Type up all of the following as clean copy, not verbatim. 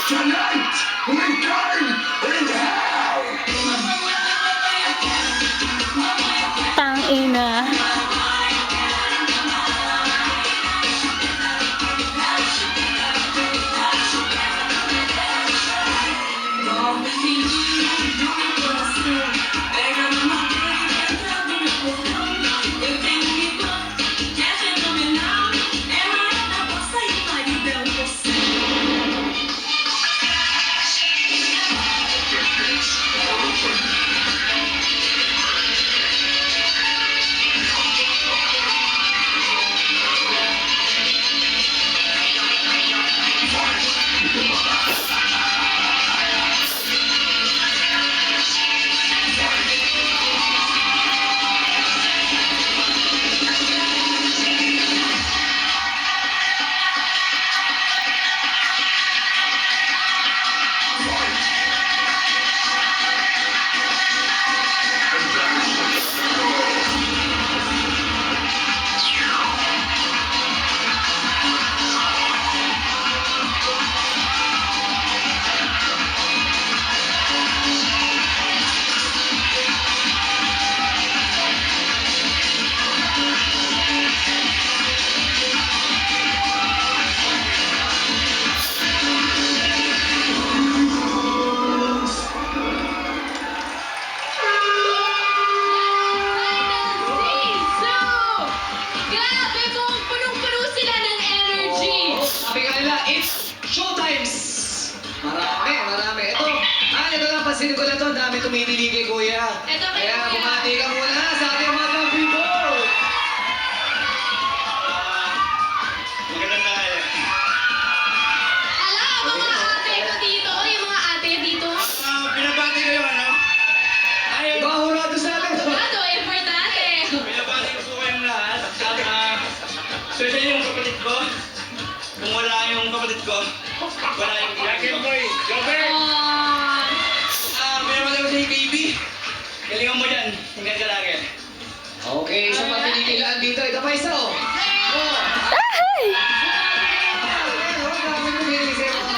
Tonight, we burn in hell! Tangina. Marami. Ito lang, pansinin ko lang to. Dami tumitili kay Kuya. Ito kay Kaya Kuya. bumati ka muna sa ating mga people. Magandang tanghali. Ala, mga ate ko dito. Yung mga ate dito. Binabati ko yung ano? Ay, Baka hurado sa atin. Sigurado, importante. binabati ko po kayong lahat. At especially yung kapatid ko. Kung wala yung kapatid ko, wala yung kapatid ko. Binabati ko si KB. Galingan mo dyan. Hanggang ka lagi. Okay, isa pa tinitilaan dito. Ito pa isa, oh. Ay!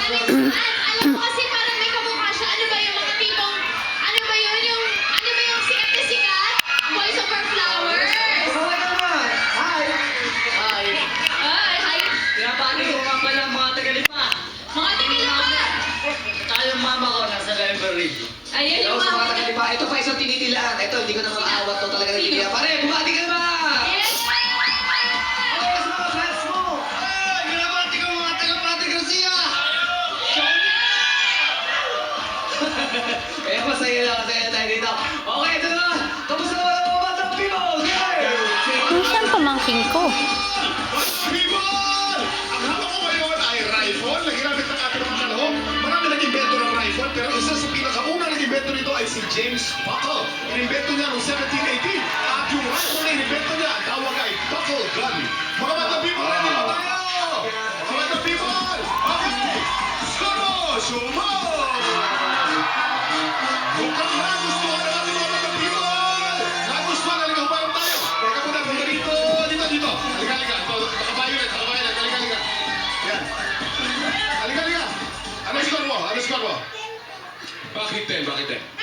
Alam mo kasi parang may kamukha siya. Ano ba yung mga tipong, ano ba yun? Ano ba yung sikat na sikat? Voice over flowers. Kasaway ka naman. Hi. Ay, hi. Binabati ko nga pala mga tagalipa. Mga tigilapan. Tayong mama ko nasa library. Ayun Hello yung sa mga mga... tagalipa. Ito pa isang tinitilaan. Ito, hindi ko na makaawat to talaga nagtitilaan. Pare, bumati ka naman. Yes. Okay, sa mga fans mo. Binabati ko mga taga-Pati Garcia. Kaya masaya tayo dito. Okay, ito na. Kamusta naman ang mga batang people? Ano siyang pamangking ko? People! Ang hawak ko ngayon ay rifle na ginamit ng ating mga kalahok. Marami nag-invento ng rifle, pero isa sa pinakauna nag-invento nito ay si James Buckle. Inimbento niya noong 1718. At yung rifle na inimbento niya, ang tawag ay Buckle Gun. Mga batang people, ready na tayo! Mga batang people! Okay! Sumo! Mukhang nagustuhan ng ating mga batang people! Nagustuhan, halika, humarap tayo! Teka muna, punta dito! Halika. Nakabayonet. Halika. Yan. Halika. Ano score mo? Bakit 10?